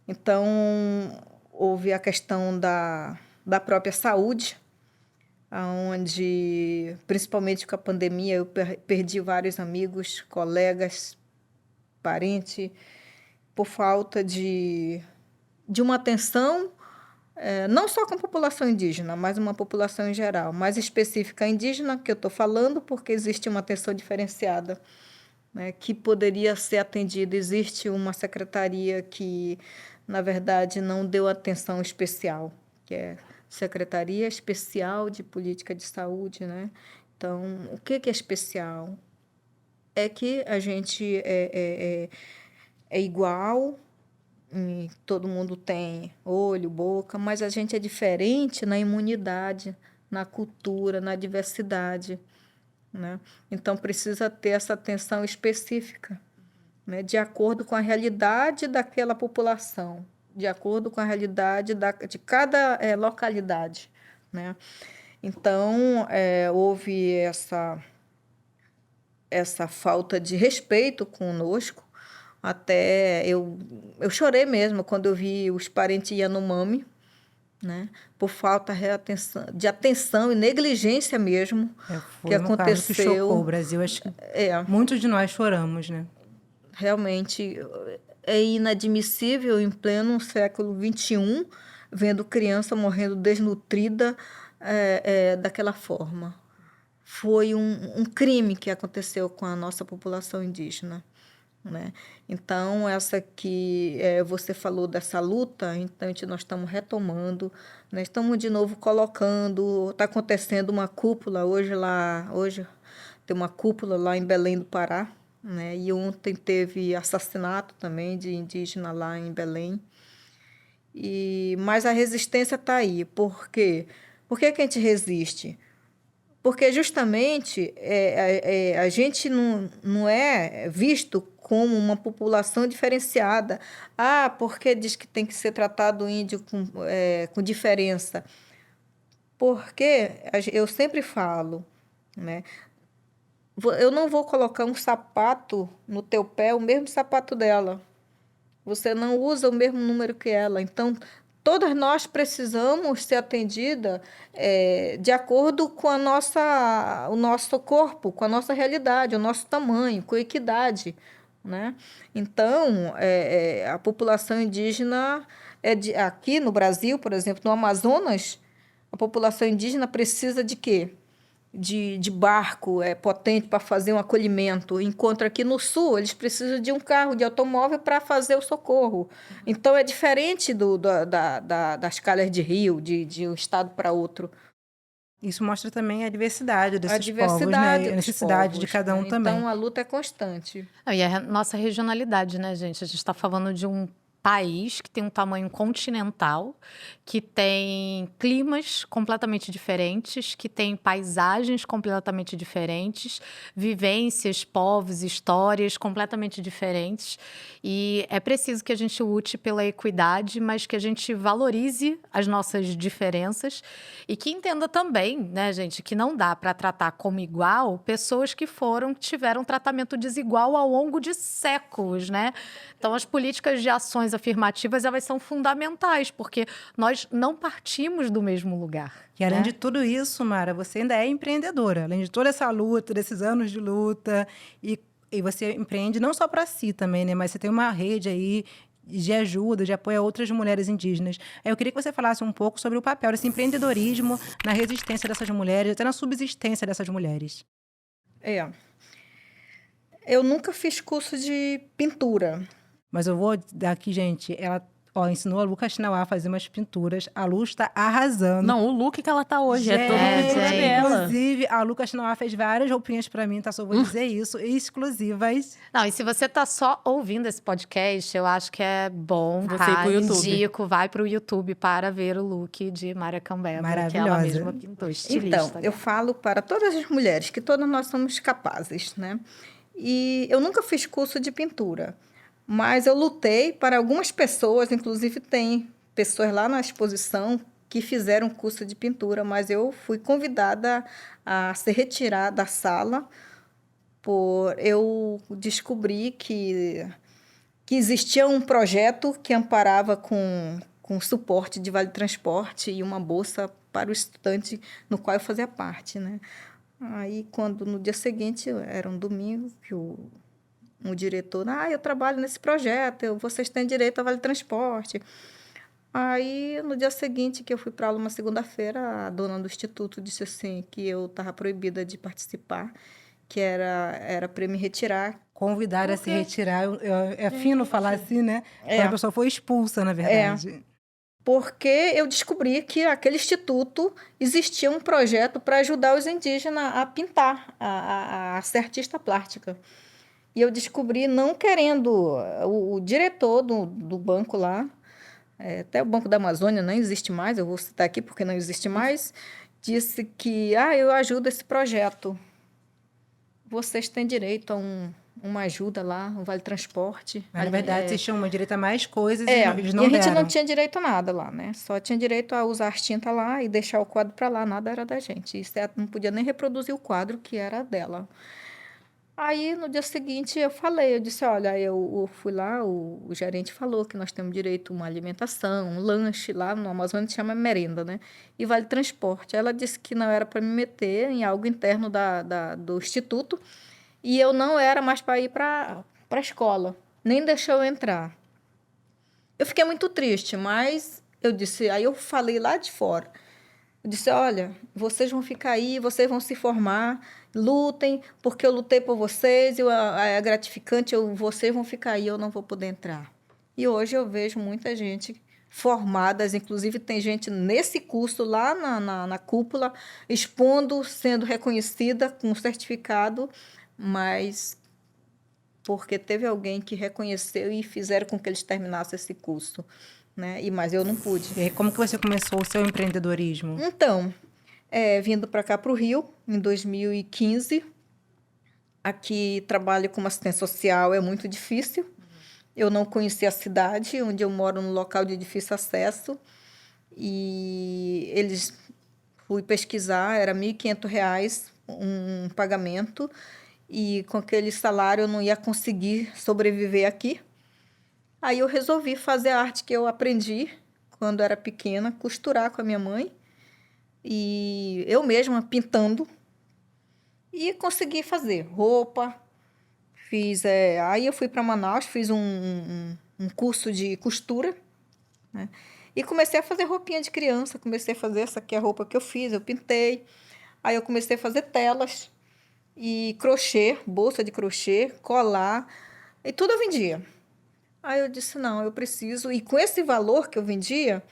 [SPEAKER 4] Então, houve a questão da própria saúde, onde, principalmente com a pandemia, eu perdi vários amigos, colegas, parentes, por falta de uma atenção, não só com a população indígena, mas uma população em geral, mais específica indígena, que eu estou falando, porque existe uma atenção diferenciada, né, que poderia ser atendida. Existe uma secretaria que, na verdade, não deu atenção especial, que é Secretaria Especial de Política de Saúde, né? Então, o que é especial? É que a gente é igual, todo mundo tem olho, boca, mas a gente é diferente na imunidade, na cultura, na diversidade, né? Então, precisa ter essa atenção específica, né, de acordo com a realidade daquela população, de acordo com a realidade de cada localidade, né? Então, houve essa falta de respeito conosco. Até eu chorei mesmo quando eu vi os parentes Yanomami, né, por falta de atenção e negligência mesmo,
[SPEAKER 1] Foi
[SPEAKER 4] que
[SPEAKER 1] um caso
[SPEAKER 4] aconteceu.
[SPEAKER 1] que chocou o Brasil. Acho que muitos de nós choramos, né?
[SPEAKER 4] Realmente é inadmissível, em pleno século XXI, vendo criança morrendo desnutrida daquela forma. Foi um crime que aconteceu com a nossa população indígena, né? Então, essa que você falou dessa luta, então nós estamos retomando, né? Estamos de novo colocando, está acontecendo uma cúpula hoje tem uma cúpula lá em Belém do Pará, né? E ontem teve assassinato também de indígena lá em Belém. Mas a resistência está aí. Por quê? Por que a gente resiste? Porque justamente a gente não é visto como uma população diferenciada. Porque diz que tem que ser tratado o índio com diferença. Porque eu sempre falo, né? Eu não vou colocar um sapato no teu pé, o mesmo sapato dela. você não usa o mesmo número que ela. Então, todas nós precisamos ser atendidas de acordo com o nosso corpo, com a nossa realidade, o nosso tamanho, com equidade, né? Então, a população indígena, aqui no Brasil, por exemplo, no Amazonas, a população indígena precisa de quê? De barco potente para fazer um acolhimento, enquanto aqui no sul eles precisam de um carro, de automóvel para fazer o socorro. Então, é diferente das calhas de rio, de um estado para outro.
[SPEAKER 1] Isso mostra também a diversidade desses
[SPEAKER 4] A diversidade
[SPEAKER 1] povos, né? A necessidade de cada um
[SPEAKER 4] né?
[SPEAKER 1] também.
[SPEAKER 4] Então, a luta é constante.
[SPEAKER 2] E a nossa regionalidade, né, gente? A gente está falando de um país que tem um tamanho continental, que tem climas completamente diferentes, que tem paisagens completamente diferentes, vivências, povos, histórias completamente diferentes. E é preciso que a gente lute pela equidade, mas que a gente valorize as nossas diferenças e que entenda também, né, gente, que não dá para tratar como igual pessoas que tiveram tratamento desigual ao longo de séculos, né? Então, as políticas de ações afirmativas, elas são fundamentais, porque nós não partimos do mesmo lugar.
[SPEAKER 1] E além
[SPEAKER 2] né?
[SPEAKER 1] de tudo isso, Mara, você ainda é empreendedora. Além de toda essa luta, desses anos de luta, e você empreende não só para si também, né? Mas você tem uma rede aí de ajuda, de apoio a outras mulheres indígenas. Eu queria que você falasse um pouco sobre o papel desse empreendedorismo na resistência dessas mulheres, até na subsistência dessas mulheres.
[SPEAKER 4] Eu nunca fiz curso de pintura.
[SPEAKER 1] Mas eu vou dar aqui, gente, ela ensinou a Lu Kaxinawá a fazer umas pinturas. A Lu está arrasando.
[SPEAKER 3] Não, o look que ela tá hoje é todo
[SPEAKER 1] Gente,
[SPEAKER 3] pintura dela.
[SPEAKER 1] inclusive, a Lu Kaxinawá fez várias roupinhas pra mim, tá? Só vou dizer isso, exclusivas.
[SPEAKER 2] Não, e se você tá só ouvindo esse podcast, eu acho que é bom,
[SPEAKER 3] Você ir pro YouTube.
[SPEAKER 2] indico, vai pro YouTube para ver o look de Mara Cambeba, que ela
[SPEAKER 1] Maravilhosa.
[SPEAKER 2] mesma pintou, estilista.
[SPEAKER 4] Então, eu falo para todas as mulheres que todas nós somos capazes, né? E eu nunca fiz curso de pintura, mas eu lutei para algumas pessoas, inclusive tem pessoas lá na exposição que fizeram curso de pintura, mas eu fui convidada a ser retirada da sala por eu descobri que existia um projeto que amparava com suporte de vale transporte e uma bolsa para o estudante no qual eu fazia parte, né? Aí, quando no dia seguinte, era um domingo, que o diretor, eu trabalho nesse projeto, vocês têm direito a vale transporte. Aí, no dia seguinte, que eu fui para aula uma segunda-feira, a dona do instituto disse assim, que eu estava proibida de participar, que era para me retirar.
[SPEAKER 1] Convidar a se retirar. É fino falar assim, né? Quando a pessoa foi expulsa, na verdade.
[SPEAKER 4] Porque eu descobri que aquele instituto existia um projeto para ajudar os indígenas a pintar, a ser artista plástica. E eu descobri, não querendo, o diretor do banco lá, até o Banco da Amazônia não existe mais, eu vou citar aqui porque não existe mais, disse que, eu ajudo esse projeto. Vocês têm direito a uma ajuda lá, um vale transporte.
[SPEAKER 1] Mas, na verdade, vocês tinham direito a mais coisas e eles
[SPEAKER 4] E
[SPEAKER 1] não
[SPEAKER 4] a gente
[SPEAKER 1] deram.
[SPEAKER 4] não tinha direito a nada lá, né? Só tinha direito a usar as tintas lá e deixar o quadro para lá, nada era da gente. Isso não podia nem reproduzir o quadro que era dela. Aí, no dia seguinte, eu disse, olha, eu fui lá, o gerente falou que nós temos direito a uma alimentação, um lanche lá no Amazonas, se chama merenda, né? E vale transporte. Ela disse que não era para me meter em algo interno do instituto e eu não era mais para ir para a escola, nem deixou eu entrar. Eu fiquei muito triste, mas aí eu falei lá de fora. Eu disse, olha, vocês vão ficar aí, vocês vão se formar, lutem, porque eu lutei por vocês, é gratificante, vocês vão ficar aí, eu não vou poder entrar. E hoje eu vejo muita gente formadas, inclusive tem gente nesse curso lá na cúpula, expondo, sendo reconhecida com um certificado, mas porque teve alguém que reconheceu e fizeram com que eles terminassem esse curso, né? Mas eu não pude.
[SPEAKER 1] E aí, como que você começou o seu empreendedorismo?
[SPEAKER 4] Então, vindo para cá, para o Rio, em 2015, aqui trabalho como assistente social, é muito difícil. Eu não conhecia a cidade, onde eu moro num local de difícil acesso, e fui pesquisar, era R$ 1.500 um pagamento, e com aquele salário eu não ia conseguir sobreviver aqui. Aí eu resolvi fazer a arte que eu aprendi quando era pequena, costurar com a minha mãe. E eu mesma pintando. E consegui fazer roupa. Aí eu fui para Manaus, fiz um curso de costura, né? E comecei a fazer roupinha de criança. Comecei a fazer, essa aqui é a roupa que eu fiz, eu pintei. Aí eu comecei a fazer telas e crochê, bolsa de crochê, colar, e tudo eu vendia. Aí eu disse, não, eu preciso... E com esse valor que eu vendia,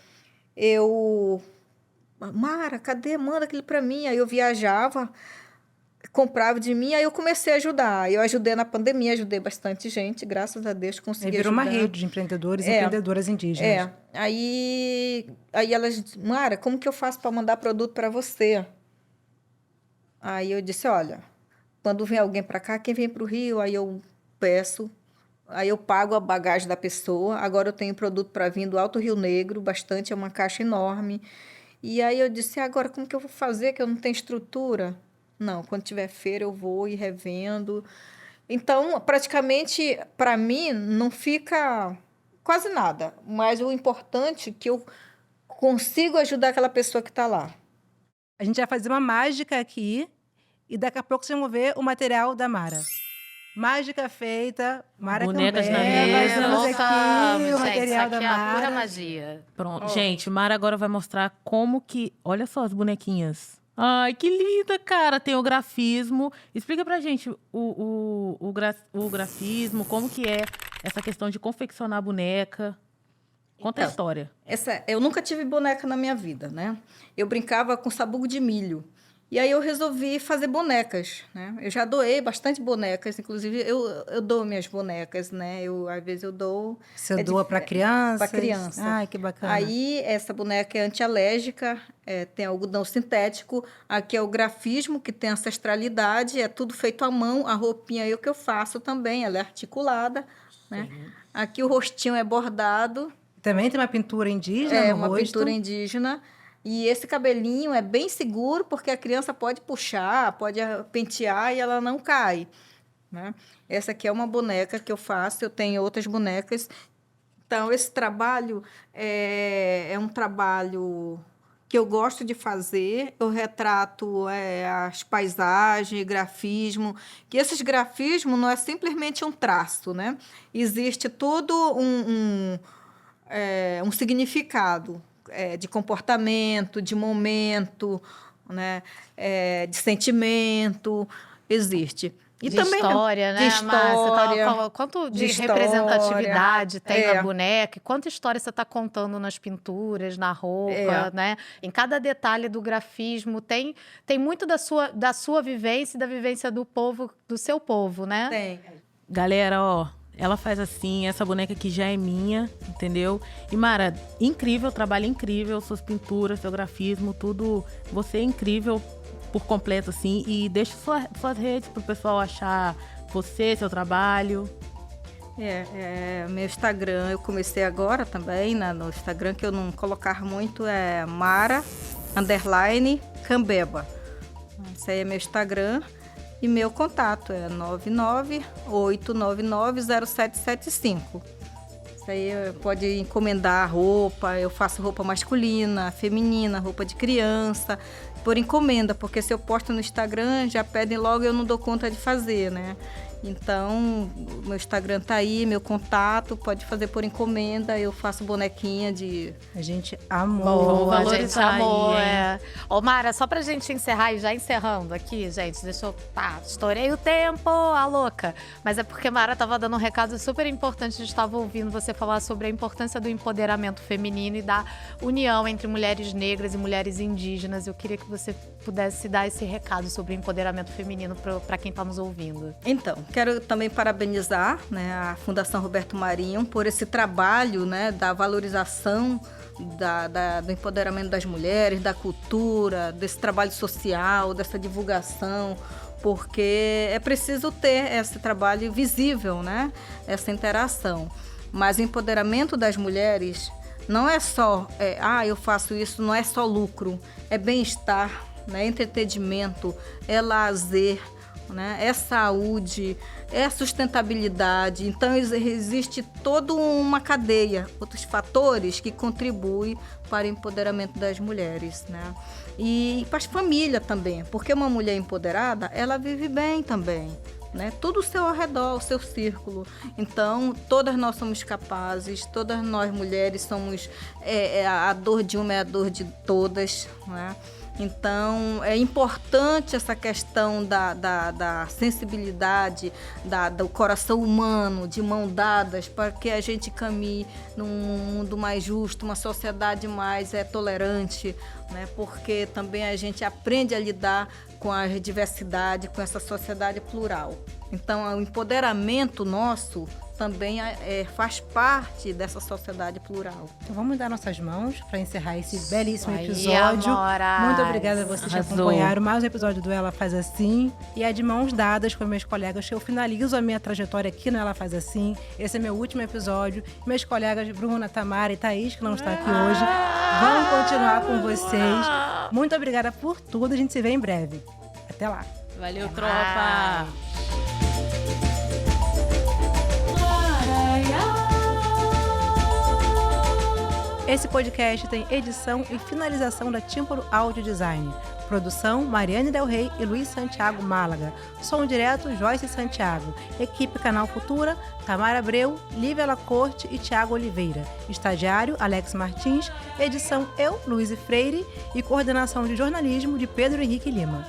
[SPEAKER 4] Mara, cadê? Manda aquilo para mim. Aí eu viajava, comprava de mim, aí eu comecei a ajudar. Eu ajudei na pandemia, ajudei bastante gente, graças a Deus consegui
[SPEAKER 1] virou
[SPEAKER 4] ajudar.
[SPEAKER 1] uma rede de empreendedores e empreendedoras indígenas.
[SPEAKER 4] Aí elas, Mara, como que eu faço para mandar produto para você? Aí eu disse, olha, quando vem alguém para cá, quem vem para o Rio, aí eu peço, aí eu pago a bagagem da pessoa. Agora eu tenho produto para vir do Alto Rio Negro, bastante, é uma caixa enorme. E aí eu disse, agora como que eu vou fazer, que eu não tenho estrutura? Não, quando tiver feira eu vou e revendo. Então, praticamente, para mim, não fica quase nada. Mas o importante é que eu consigo ajudar aquela pessoa que está lá.
[SPEAKER 1] A gente vai fazer uma mágica aqui e daqui a pouco vocês vão ver o material da Mara. Mágica feita, Mara
[SPEAKER 3] Bonecas na
[SPEAKER 1] Cambé,
[SPEAKER 3] mesa.
[SPEAKER 1] temos aqui o
[SPEAKER 2] gente,
[SPEAKER 1] material
[SPEAKER 2] isso
[SPEAKER 1] da
[SPEAKER 2] aqui é a pura
[SPEAKER 1] Mara.
[SPEAKER 2] magia.
[SPEAKER 3] Pronto. Gente, Mara agora vai mostrar como que... Olha só as bonequinhas. Ai, que linda, cara. Tem o grafismo. Explica pra gente o grafismo, como que é essa questão de confeccionar a boneca. Conta a história.
[SPEAKER 4] Eu nunca tive boneca na minha vida, né? Eu brincava com sabugo de milho. E aí eu resolvi fazer bonecas, né? Eu já doei bastante bonecas, inclusive eu dou minhas bonecas, né? Às vezes eu dou...
[SPEAKER 1] Você doa para criança?
[SPEAKER 4] Para criança.
[SPEAKER 1] Ai, que bacana.
[SPEAKER 4] Aí essa boneca é antialérgica, tem algodão sintético. Aqui é o grafismo, que tem ancestralidade, é tudo feito à mão. A roupinha é o que eu faço também, ela é articulada, né? Aqui o rostinho é bordado.
[SPEAKER 1] Também tem uma pintura indígena no
[SPEAKER 4] uma
[SPEAKER 1] rosto.
[SPEAKER 4] pintura indígena. E esse cabelinho é bem seguro, porque a criança pode puxar, pode pentear e ela não cai, né? Essa aqui é uma boneca que eu faço, eu tenho outras bonecas. Então, esse trabalho é um trabalho que eu gosto de fazer. Eu retrato as paisagens, grafismo, que esses grafismos não é simplesmente um traço, né? Existe todo um significado. De comportamento, de momento, né? De sentimento, existe. E
[SPEAKER 2] de
[SPEAKER 4] também
[SPEAKER 2] história, né,
[SPEAKER 4] de história,
[SPEAKER 2] Márcia? Quanto de
[SPEAKER 4] história,
[SPEAKER 2] representatividade tem na boneca? Quanta história você está contando nas pinturas, na roupa, né? Em cada detalhe do grafismo tem muito da sua vivência e da vivência do povo, do seu povo, né?
[SPEAKER 4] Tem.
[SPEAKER 3] Galera, ó, ela faz assim, essa boneca aqui já é minha, entendeu? E Mara, incrível, trabalho incrível, suas pinturas, seu grafismo, tudo. Você é incrível por completo, assim. E deixa suas redes pro pessoal achar você, seu trabalho.
[SPEAKER 4] Meu Instagram, eu comecei agora também, no Instagram, que eu não colocar muito, é Mara_Cambeba. Esse aí é meu Instagram. E meu contato é 998990775. Isso aí pode encomendar roupa, eu faço roupa masculina, feminina, roupa de criança, por encomenda, porque se eu posto no Instagram, já pedem logo e eu não dou conta de fazer, né? Então, meu Instagram tá aí, meu contato, pode fazer por encomenda, eu faço bonequinha de...
[SPEAKER 1] A gente amou.
[SPEAKER 2] A gente amou, Ô, Mara, só pra gente encerrar e já encerrando aqui, gente, deixa eu... estourei o tempo, a louca. Mas é porque Mara tava dando um recado super importante, a gente tava ouvindo você falar sobre a importância do empoderamento feminino e da união entre mulheres negras e mulheres indígenas. Eu queria que você pudesse dar esse recado sobre o empoderamento feminino para quem tá nos ouvindo.
[SPEAKER 4] Então, quero também parabenizar, né, a Fundação Roberto Marinho por esse trabalho, né, da valorização do empoderamento das mulheres, da cultura, desse trabalho social, dessa divulgação, porque é preciso ter esse trabalho visível, né, essa interação. Mas o empoderamento das mulheres não é só, eu faço isso, não é só lucro, é bem-estar, né, entretenimento, é lazer, né? É saúde, é sustentabilidade. Então, existe toda uma cadeia, outros fatores que contribuem para o empoderamento das mulheres, né? E para as famílias também, porque uma mulher empoderada, ela vive bem também, né? Tudo o seu ao redor, o seu círculo. Então, todas nós somos capazes, todas nós mulheres somos... a dor de uma é a dor de todas, né? Então, é importante essa questão da sensibilidade, do coração humano, de mão dadas, para que a gente caminhe num mundo mais justo, uma sociedade mais tolerante, né? Porque também a gente aprende a lidar com a diversidade, com essa sociedade plural. Então, o empoderamento nosso também faz parte dessa sociedade plural.
[SPEAKER 1] Então vamos dar nossas mãos para encerrar esse belíssimo
[SPEAKER 2] Aí,
[SPEAKER 1] episódio.
[SPEAKER 2] amoras.
[SPEAKER 1] Muito obrigada a vocês que
[SPEAKER 3] Arrasou.
[SPEAKER 1] acompanharam mais um episódio do Ela Faz Assim. E é de mãos dadas com meus colegas que eu finalizo a minha trajetória aqui no Ela Faz Assim. Esse é meu último episódio. Meus colegas Bruna, Tamara e Thaís, que não está aqui hoje, vão continuar com vocês. Muito obrigada por tudo. A gente se vê em breve. Até lá.
[SPEAKER 3] Valeu, tropa!
[SPEAKER 1] Esse podcast tem edição e finalização da Tímpano Audio Design. Produção, Mariane Del Rey e Luiz Santiago Málaga. Som direto, Joyce Santiago. Equipe Canal Futura, Tamara Abreu, Lívia Lacorte e Tiago Oliveira. Estagiário, Alex Martins. Edição, eu, Luiz Freire. E coordenação de jornalismo de Pedro Henrique Lima.